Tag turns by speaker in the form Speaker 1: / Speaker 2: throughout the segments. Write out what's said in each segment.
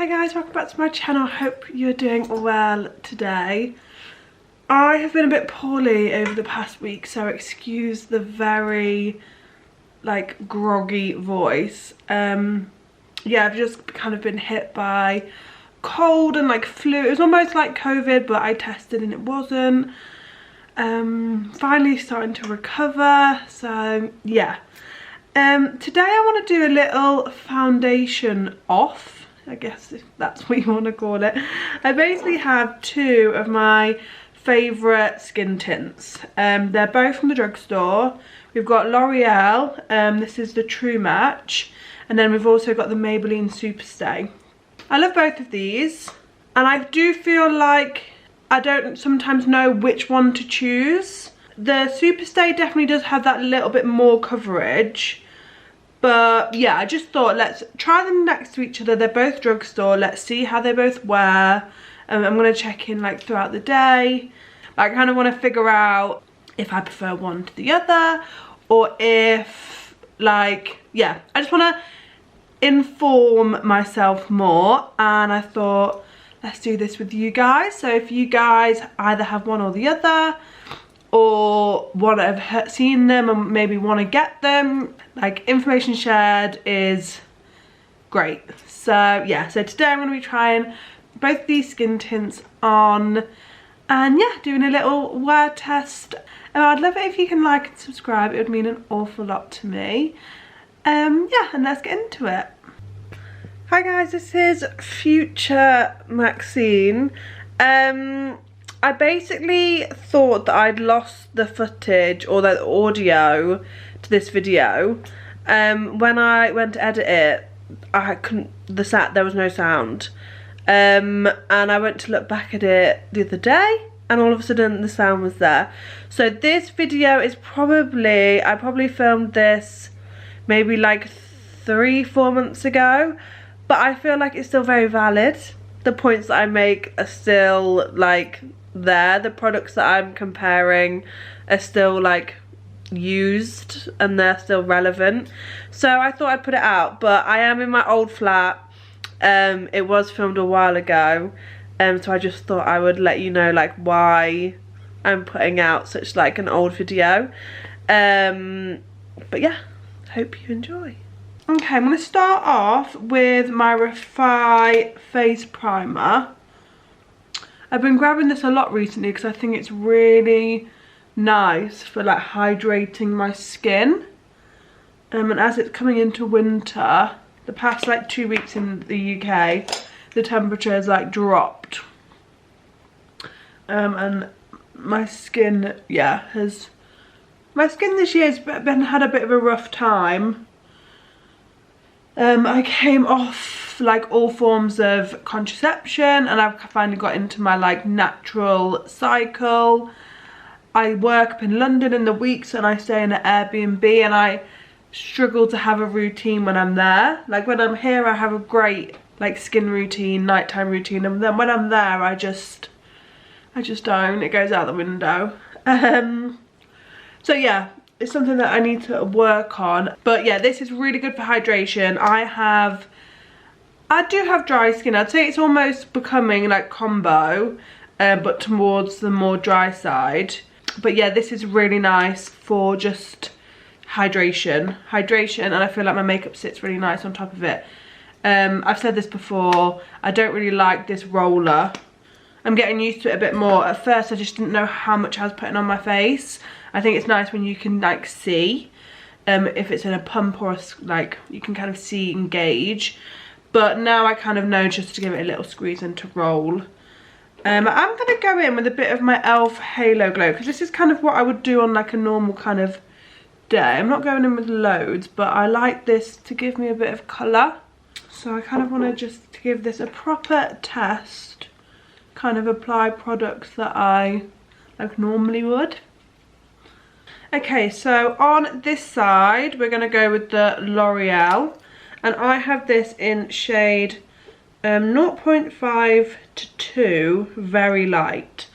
Speaker 1: Hi guys, welcome back to my channel. I hope you're doing well today. I have been a bit poorly over the past week, so excuse the very like groggy voice. Yeah, I've just kind of been hit by cold and like flu. It was almost like COVID, but I tested and it wasn't. Finally starting to recover, so yeah. Today I want to do a little foundation off, I guess if that's what you want to call it. I basically have two of my favourite skin tints. They're both from the drugstore. We've got L'Oreal, this is the True Match, and then we've also got the Maybelline Superstay. I love both of these, and I do feel like I don't sometimes know which one to choose. The Superstay definitely does have that little bit more coverage, but yeah, I just thought let's try them next to each other. They're both drugstore. Let's see how they both wear. I'm going to check in like throughout the day. I kind of want to figure out if I prefer one to the other, or if like, yeah, I just want to inform myself more, and I thought let's do this with you guys. So if you guys either have one or the other, or want to have seen them and maybe want to get them, like, information shared is great. So yeah, so today I'm going to be trying both these skin tints on, and yeah, doing a little wear test. And I'd love it if you can like and subscribe. It would mean an awful lot to me. Yeah, and let's get into it. Hi guys, this is future Maxine. I basically thought that I'd lost the footage or the audio to this video. When I went to edit it, I couldn't, there was no sound. And I went to look back at it the other day, and all of a sudden the sound was there. So this video is probably, I probably filmed this maybe like 3-4 months ago, but I feel like it's still very valid. The points that I make are still like there. The products that I'm comparing are still like used and they're still relevant. So I thought I'd put it out, but I am in my old flat. It was filmed a while ago, so I just thought I would let you know like why I'm putting out such like an old video. But yeah, hope you enjoy. Okay, I'm going to start off with my Refi face primer. I've been grabbing this a lot recently because I think it's really nice for like hydrating my skin. And as it's coming into winter, the past like 2 weeks in the UK, the temperature has like dropped. And my skin, yeah, my skin this year has had a bit of a rough time. I came off like all forms of contraception, and I've finally got into my like natural cycle. I work up in London in the weeks and I stay in an Airbnb, and I struggle to have a routine when I'm there. Like when I'm here I have a great like skin routine, nighttime routine, and then when I'm there I just don't. It goes out the window. So yeah, it's something that I need to work on. But yeah, this is really good for hydration. I do have dry skin. I'd say it's almost becoming like combo, but towards the more dry side. But yeah, this is really nice for just hydration, and I feel like my makeup sits really nice on top of it. I've said this before, I don't really like this roller. I'm getting used to it a bit more. At first I just didn't know how much I was putting on my face. I think it's nice when you can like see if it's in a pump or like you can kind of see and gauge. But now I kind of know just to give it a little squeeze and to roll. I'm going to go in with a bit of my e.l.f. Halo Glow, because this is kind of what I would do on like a normal kind of day. I'm not going in with loads, but I like this to give me a bit of colour. So I kind of want to just give this a proper test, kind of apply products that I like normally would. Okay, so on this side we're going to go with the L'Oreal, and I have this in shade 0.5 to 2, very light.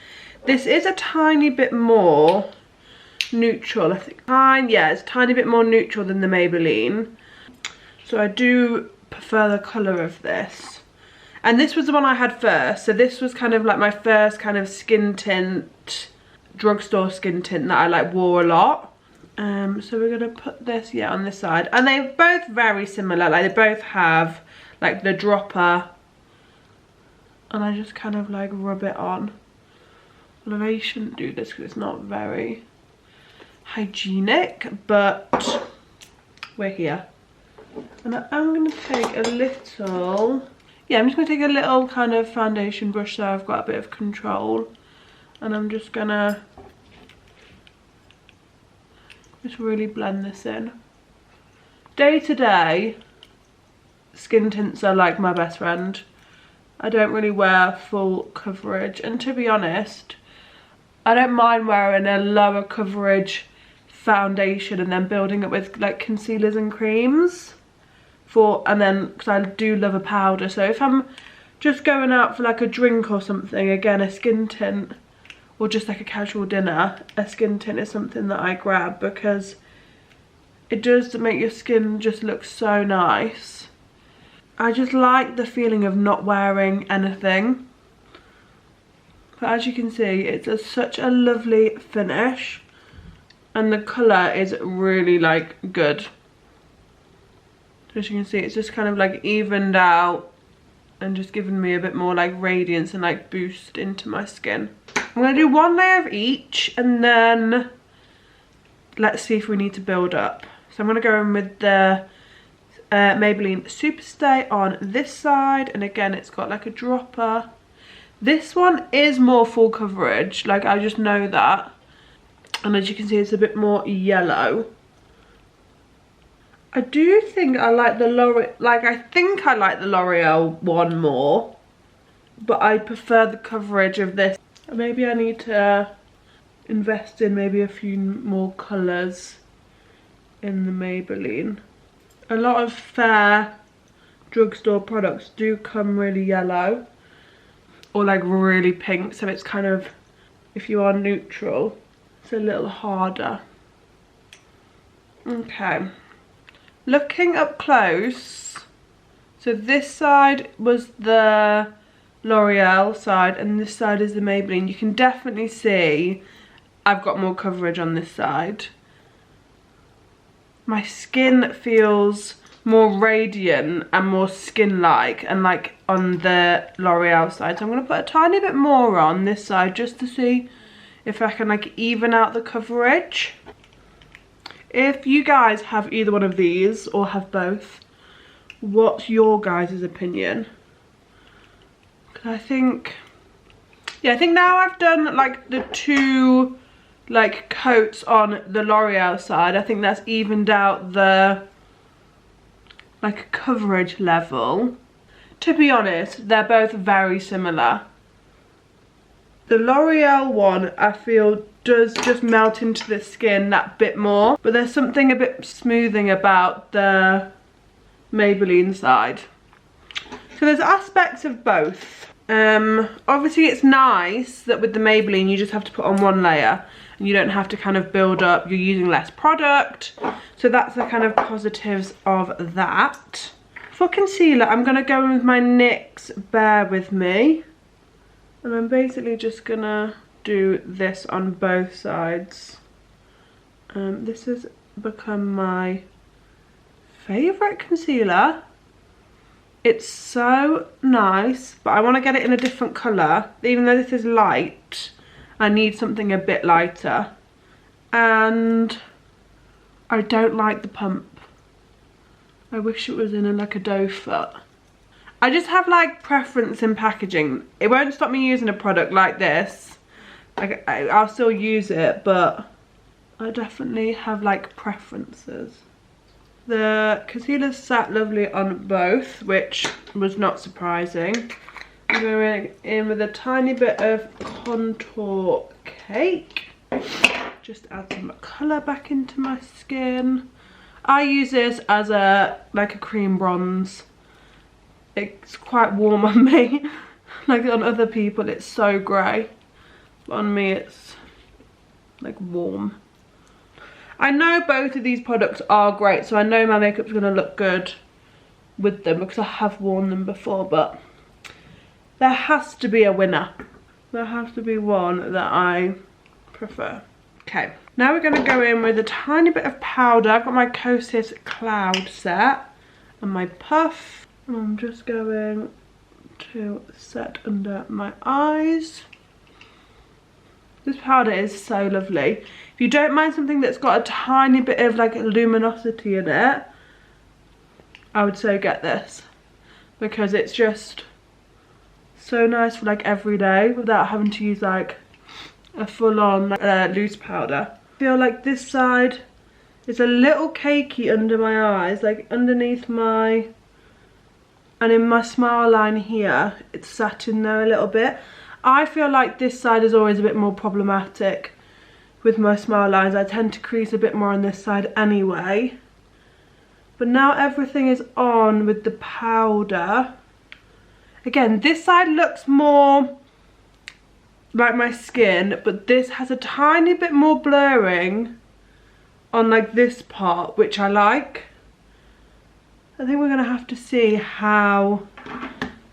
Speaker 1: This is a tiny bit more neutral, I think. Yeah, it's a tiny bit more neutral than the Maybelline, so I do prefer the colour of this. And this was the one I had first. So this was kind of like my first kind of skin tint, drugstore skin tint that I like wore a lot. So we're gonna put this, yeah, on this side. And they're both very similar. Like they both have like the dropper. And I just kind of like rub it on. Well, I shouldn't do this because it's not very hygienic, but we're here. And I'm going to take a little, yeah, I'm just going to take a little kind of foundation brush so I've got a bit of control. And I'm just going to just really blend this in. Day to day, skin tints are like my best friend. I don't really wear full coverage, and to be honest, I don't mind wearing a lower coverage foundation and then building it with like concealers and creams and then because I do love a powder. So if I'm just going out for like a drink or something, again, a skin tint, or just like a casual dinner, a skin tint is something that I grab because it does make your skin just look so nice. I just like the feeling of not wearing anything. But as you can see, it's such a lovely finish. And the colour is really like good. So as you can see, it's just kind of like evened out and just giving me a bit more like radiance and like boost into my skin. I'm going to do one layer of each and then let's see if we need to build up. So I'm going to go in with the Maybelline Superstay on this side, and again it's got like a dropper. This one is more full coverage, like I just know that, and as you can see it's a bit more yellow. I do think I like the L'Oreal one more, but I prefer the coverage of this. Maybe I need to invest in maybe a few more colours in the Maybelline. A lot of fair drugstore products do come really yellow or like really pink, so it's kind of, if you are neutral, it's a little harder. Okay, looking up close, so this side was the L'Oreal side and this side is the Maybelline. You can definitely see I've got more coverage on this side. My skin feels more radiant and more skin-like and like on the L'Oreal side. So I'm going to put a tiny bit more on this side just to see if I can like even out the coverage. If you guys have either one of these or have both, what's your guys' opinion? Because I think, yeah, I think now I've done like the two like coats on the L'Oreal side, I think that's evened out the like coverage level. To be honest, they're both very similar. The L'Oreal one I feel does just melt into the skin that bit more, but there's something a bit smoothing about the Maybelline side. So there's aspects of both. Obviously it's nice that with the Maybelline you just have to put on one layer and you don't have to kind of build up, you're using less product. So that's the kind of positives of that. For concealer, I'm gonna go in with my NYX Bear With Me. And I'm basically just gonna do this on both sides. This has become my favourite concealer. It's so nice, but I want to get it in a different colour. Even though this is light, I need something a bit lighter. And I don't like the pump. I wish it was in like a doe foot. I just have like preference in packaging. It won't stop me using a product like this. I'll still use it, but I definitely have like preferences. The concealer sat lovely on both, which was not surprising. I'm going in with a tiny bit of contour cake. Just add some colour back into my skin. I use this as a cream bronze. It's quite warm on me. Like on other people it's so grey, but on me it's like warm. I know both of these products are great, so I know my makeup's going to look good with them because I have worn them before, but there has to be a winner. There has to be one that I prefer. Okay, now we're going to go in with a tiny bit of powder. I've got my Kosas Cloud set and my puff. And I'm just going to set under my eyes. This powder is so lovely. If you don't mind something that's got a tiny bit of like luminosity in it, I would say get this, because it's just so nice for like every day without having to use like a full-on loose powder. I feel like this side is a little cakey under my eyes, like underneath my, and in my smile line here, it's sat in there a little bit. I feel like this side is always a bit more problematic with my smile lines. I tend to crease a bit more on this side anyway. But now everything is on with the powder. Again, this side looks more like my skin, but this has a tiny bit more blurring on like this part, which I like. I think we're gonna have to see how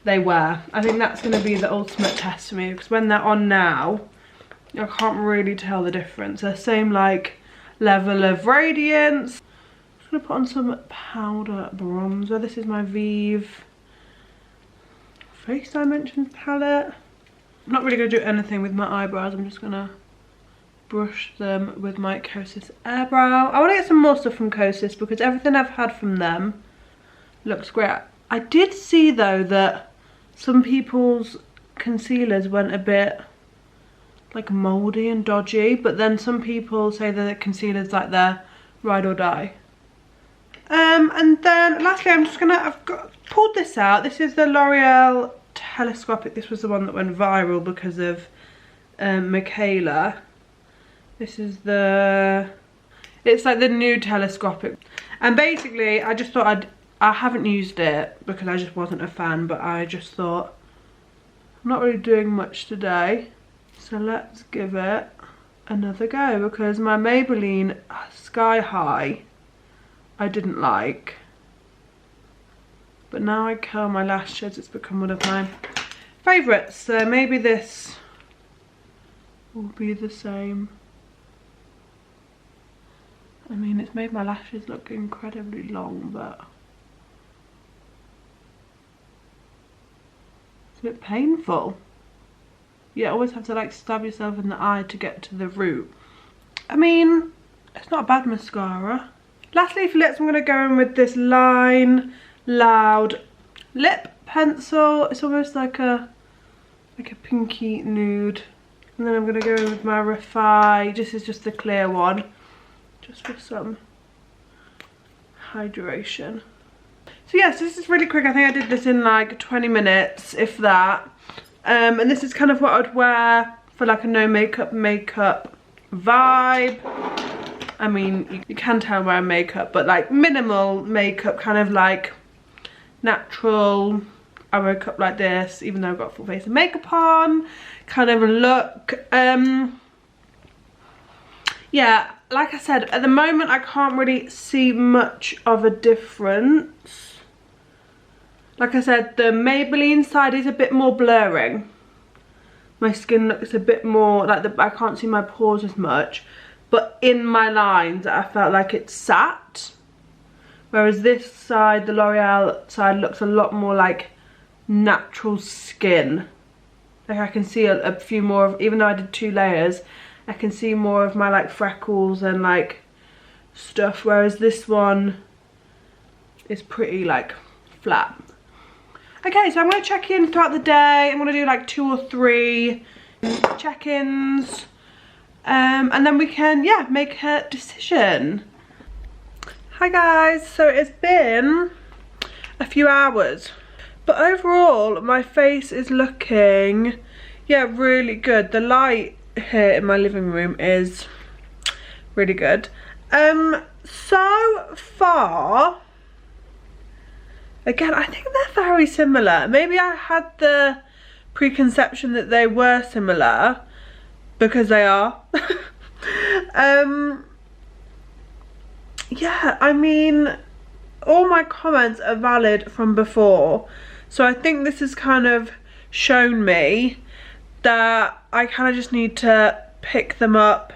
Speaker 1: they wear. I think that's gonna be the ultimate test for me, because when they're on now, I can't really tell the difference. They're same like level of radiance. I'm gonna put on some powder bronzer. This is my Vive Face Dimensions palette. I'm not really gonna do anything with my eyebrows. I'm just gonna brush them with my Kosas Airbrow. I wanna get some more stuff from Kosas because everything I've had from them looks great. I did see though that some people's concealers went a bit like mouldy and dodgy, but then some people say that the concealers like they're ride or die. And then lastly, I've pulled this out. This is the L'Oreal Telescopic. This was the one that went viral because of Michaela. This is it's like the NUDE Telescopic. And basically, I just thought I haven't used it because I just wasn't a fan, but I just thought I'm not really doing much today. So let's give it another go, because my Maybelline Sky High I didn't like, but now I curl my lashes, it's become one of my favourites, so maybe this will be the same. I mean, it's made my lashes look incredibly long, but it's a bit painful. You always have to like stab yourself in the eye to get to the root. I mean, it's not a bad mascara. Lastly, for lips, I'm going to go in with this Line Loud lip pencil. It's almost like a pinky nude. And then I'm going to go in with my Refi. This is just the clear one, just for some hydration. So yes, this is really quick. I think I did this in like 20 minutes, if that. And this is kind of what I'd wear for like a no makeup vibe. I mean, you can tell I'm wearing makeup, but like minimal makeup, kind of like natural. I woke up like this, even though I've got full face of makeup on, kind of a look. Yeah, like I said, at the moment I can't really see much of a difference. Like I said, the Maybelline side is a bit more blurring. My skin looks a bit more like I can't see my pores as much. But in my lines, I felt like it sat. Whereas this side, the L'Oreal side, looks a lot more like natural skin. Like I can see a few more of, even though I did 2 layers, I can see more of my like freckles and like stuff. Whereas this one is pretty like flat. Okay, so I'm going to check in throughout the day. I'm going to do like 2 or 3 check-ins. And then we can, yeah, make a decision. Hi guys, so it's been a few hours, but overall my face is looking, yeah, really good. The light here in my living room is really good. So far, again, I think they're very similar. Maybe I had the preconception that they were similar, because they are. Yeah, I mean, all my comments are valid from before, so I think this is kind of shown me that I kind of just need to pick them up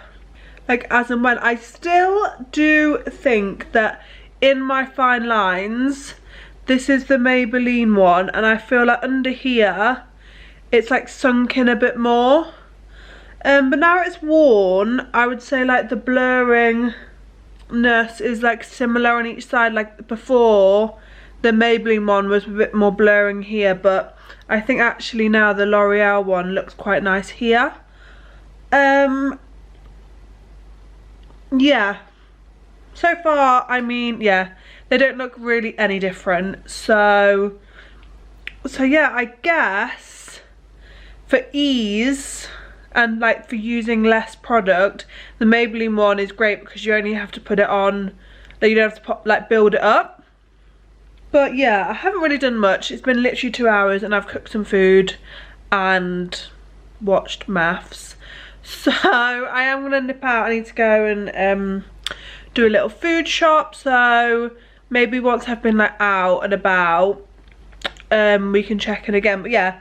Speaker 1: like as and when. I still do think that in my fine lines, this is the Maybelline one, and I feel like under here it's like sunk in a bit more. But now it's worn, I would say like the blurringness is like similar on each side. Like before, the Maybelline one was a bit more blurring here, but I think actually now the L'Oreal one looks quite nice here. Yeah, so far, I mean, yeah, they don't look really any different. So yeah, I guess for ease and like for using less product, the Maybelline one is great because you only have to put it on, like you don't have to pop, like build it up. But yeah, I haven't really done much. It's been literally 2 hours and I've cooked some food and watched maths. So I am gonna nip out. I need to go and do a little food shop. So maybe once I've been like out and about, we can check in again. But yeah,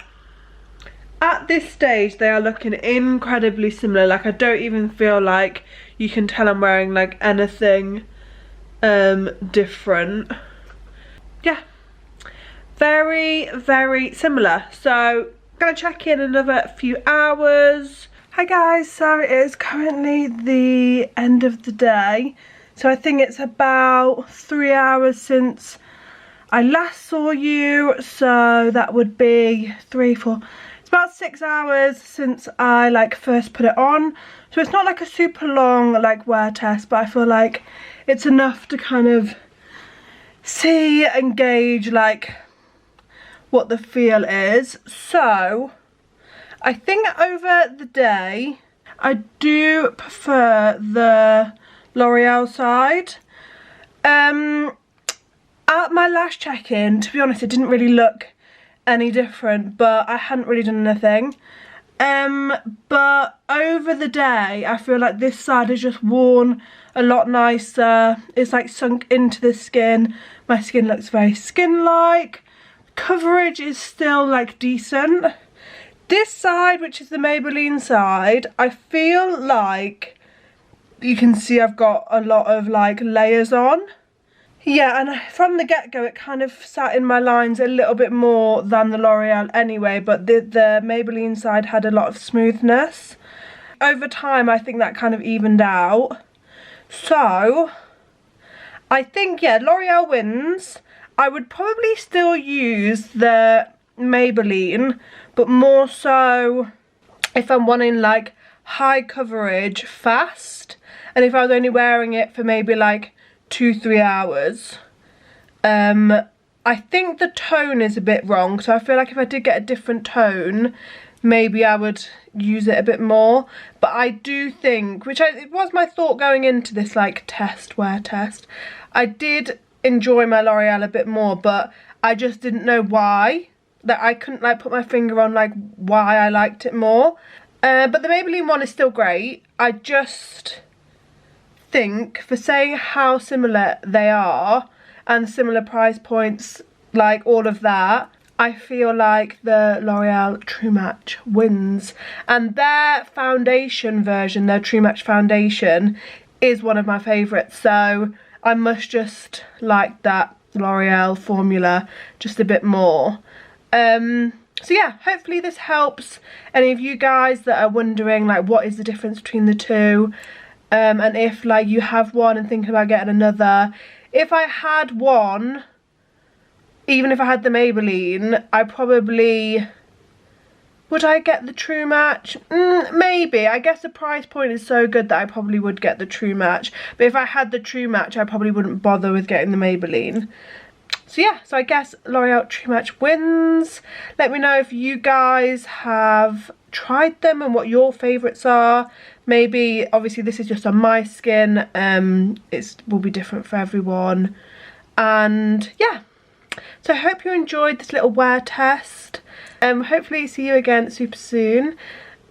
Speaker 1: at this stage they are looking incredibly similar. Like I don't even feel like you can tell I'm wearing like anything different. Yeah, very, very similar. So gonna check in another few hours. Hi guys, so it is currently the end of the day. So I think it's about 3 hours since I last saw you. So that would be 3, 4, it's about 6 hours since I like first put it on. So it's not like a super long like wear test, but I feel like it's enough to kind of see and gauge like what the feel is. So I think over the day I do prefer the L'Oreal side. At my last check-in, to be honest, it didn't really look any different, but I hadn't really done anything. But over the day I feel like this side is just worn a lot nicer. It's like sunk into the skin. My skin looks very skin-like. Coverage is still like decent. This side, which is the Maybelline side, I feel like you can see I've got a lot of like layers on. Yeah, and from the get-go it kind of sat in my lines a little bit more than the L'Oreal anyway, but the Maybelline side had a lot of smoothness. Over time I think that kind of evened out. So I think, yeah, L'Oreal wins. I would probably still use the Maybelline, but more so if I'm wanting like high coverage fast, and if I was only wearing it for maybe like 2-3 hours. I think the tone is a bit wrong, so I feel like if I did get a different tone, maybe I would use it a bit more. But I do think, it was my thought going into this like wear test, I did enjoy my L'Oreal a bit more, but I just didn't know why. That I couldn't like put my finger on like why I liked it more. But the Maybelline one is still great. I just think, for saying how similar they are and similar price points, like all of that, I feel like the L'Oreal True Match wins. And their foundation version, their True Match foundation, is one of my favourites. So I must just like that L'Oreal formula just a bit more. So yeah, hopefully this helps any of you guys that are wondering like what is the difference between the two, and if like you have one and thinking about getting another. If I had one, even if I had the Maybelline, I probably, would I get the True Match? Maybe. I guess the price point is so good that I probably would get the True Match, but if I had the True Match I probably wouldn't bother with getting the Maybelline. So yeah, so I guess L'Oreal True Match wins. Let me know if you guys have tried them and what your favourites are. Maybe, obviously this is just on my skin, it will be different for everyone. And yeah, so I hope you enjoyed this little wear test. Hopefully see you again super soon.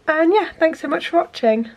Speaker 1: And yeah, thanks so much for watching.